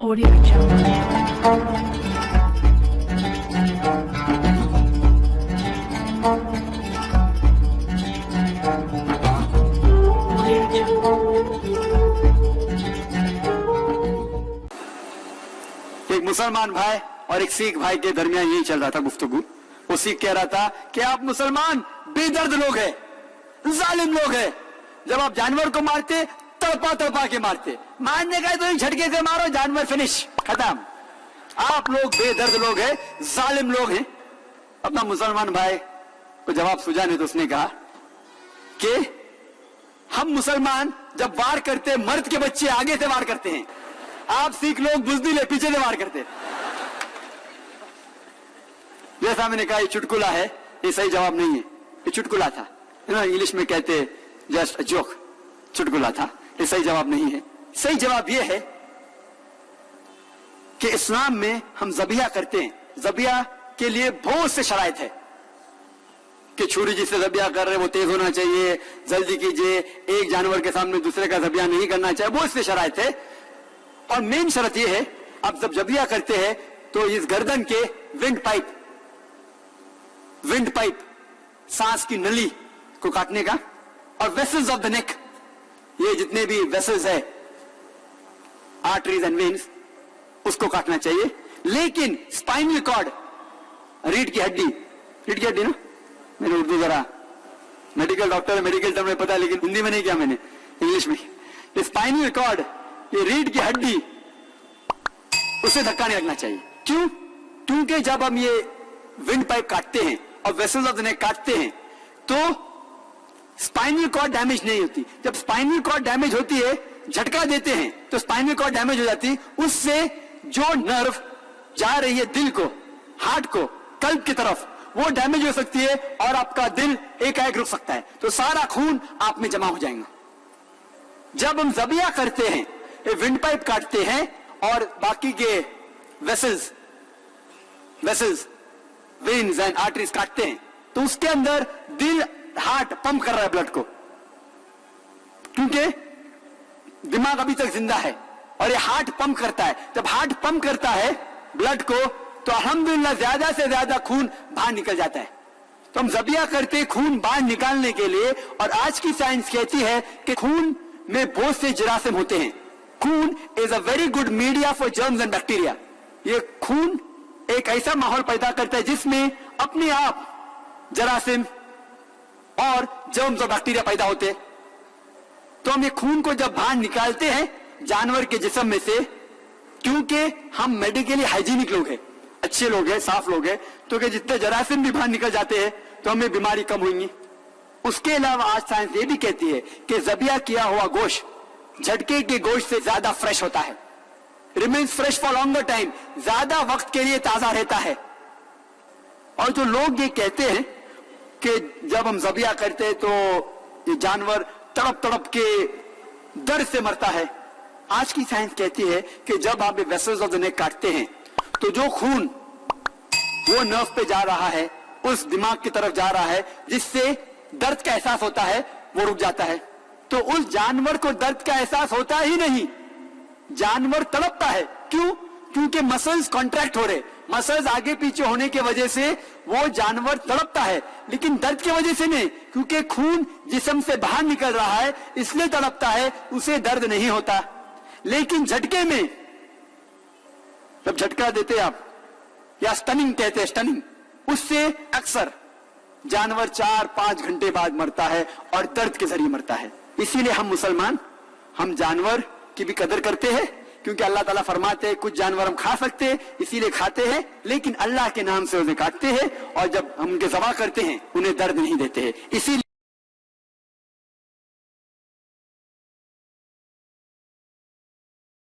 Audio Jungle. Audio Jungle. एक मुसलमान भाई और एक सिख भाई के दरमियान यही चल रहा था गुफ्तगू। वो सिख कह रहा था कि आप मुसलमान बेदर्द लोग हैं, जालिम लोग हैं। जब आप जानवर को मारते तड़पा तड़पा के मारते, मारने का है तो एक झटके से मारो, जानवर फिनिश, खत्म। आप लोग बेदर्द लोग हैं, जालिम लोग हैं। अपना मुसलमान भाई को जवाब सूझा नहीं तो उसने कहा कि हम मुसलमान जब वार करते मर्द के बच्चे आगे से वार करते हैं, आप सिख लोग बुजदिल पीछे से वार करते। जैसा मैंने कहा ये चुटकुला है, ये सही जवाब नहीं है, ये चुटकुला था। इंग्लिश में कहते जस्ट जोक, चुटकुला था, ये सही जवाब नहीं है। सही जवाब ये है कि इस्लाम में हम ज़बिया करते हैं। ज़बिया के लिए बहुत से शराइत है कि छुरी जिससे ज़बिया कर रहे हैं वो तेज होना चाहिए, जल्दी कीजिए, एक जानवर के सामने दूसरे का ज़बिया नहीं करना चाहिए, बहुत से शराइत है। और मेन शर्त यह है, आप जब ज़बिया करते हैं तो इस गर्दन के विंड पाइप सांस की नली को काटने का, और वेसल्स ऑफ द नेक, ये जितने भी वेसल्स है, आर्टरीज एंड वेन्स, उसको काटना चाहिए। लेकिन स्पाइनल कॉर्ड, रीढ़ की हड्डी ना, मैंने उर्दू जरा मेडिकल डॉक्टर मेडिकल टर्म में पता है, लेकिन हिंदी में नहीं किया मैंने, इंग्लिश में। स्पाइनल कॉर्ड, ये रीढ़ की हड्डी, उसे धक्का नहीं लगना चाहिए। क्यों? क्योंकि जब हम ये विंड पाइप काटते हैं और वेसल्स ऑफ द नेक काटते हैं तो स्पाइनल कॉर्ड डैमेज नहीं होती। जब स्पाइनल कॉर्ड डैमेज होती है, झटका देते हैं तो स्पाइनल कॉर्ड डैमेज हो जाती है, उससे जो नर्व जा रही है दिल को, हार्ट को, कल्ब की तरफ, वो डैमेज हो सकती है और आपका दिल एकाएक रुक सकता है, तो सारा खून आप में जमा हो जाएगा। जब हम ज़बिया करते हैं, विंड पाइप काटते हैं और बाकी के वेसल्स, वेन्स एंड आर्टरीज काटते हैं, तो उसके अंदर दिल, हार्ट पंप कर रहा है ब्लड को, क्योंकि दिमाग अभी तक जिंदा है और ये हार्ट पंप करता है। जब हार्ट पंप करता है ब्लड को तो अल्हम्दुलिल्लाह ज्यादा से ज्यादा खून बाहर निकल जाता है। तो हम ज़बिया करते खून बाहर निकालने के लिए, और आज की साइंस कहती है कि खून में बहुत से जरासीम होते हैं। खून is a very good media for germs and bacteria. ये खून एक ऐसा माहौल पैदा करता है जिसमें अपने आप जरासीम और जर्म्स और बैक्टीरिया पैदा होते हैं। तो हम ये खून को जब बाहर निकालते हैं जानवर के जिस्म में से, क्योंकि हम मेडिकली हाइजीनिक लोग हैं, अच्छे लोग हैं, साफ लोग हैं, तो कि जितने जरासीम भी बाहर निकल जाते हैं तो हमें बीमारी कम होगी। उसके अलावा आज साइंस ये भी कहती है कि ज़बिया किया हुआ गोश्त झटके के गोश्त से ज्यादा फ्रेश होता है, remains fresh for longer time, ज्यादा वक्त के लिए ताजा रहता है। और जो लोग ये कहते हैं कि जब हम ज़बिया करते हैं तो ये जानवर तड़प तड़प के दर्द से मरता है, आज की साइंस कहती है कि जब आप वेसल्स ऑफ द नेक काटते हैं तो जो खून वो नर्व पे जा रहा है, उस दिमाग की तरफ जा रहा है, जिससे दर्द का एहसास होता है, वो रुक जाता है। तो उस जानवर को दर्द का एहसास होता ही नहीं, जानवर तड़पता है। क्यों? क्योंकि मसल्स कॉन्ट्रैक्ट हो रहे, मसल्स आगे पीछे होने की वजह से वो जानवर तड़पता है, लेकिन दर्द की वजह से नहीं, क्योंकि खून जिस्म से बाहर निकल रहा है इसलिए तड़पता है, उसे दर्द नहीं होता। लेकिन झटके में जब झटका देते आप, या स्टनिंग कहते हैं, स्टनिंग, उससे अक्सर जानवर 4-5 घंटे बाद मरता है और दर्द के जरिए मरता है। इसीलिए हम मुसलमान, हम जानवर की भी कदर करते हैं, क्योंकि अल्लाह ताला फरमाते हैं कुछ जानवर हम खा सकते हैं इसीलिए खाते हैं, लेकिन अल्लाह के नाम से उन्हें काटते हैं, और जब हम उनके ज़बा करते हैं उन्हें दर्द नहीं देते हैं। इसीलिए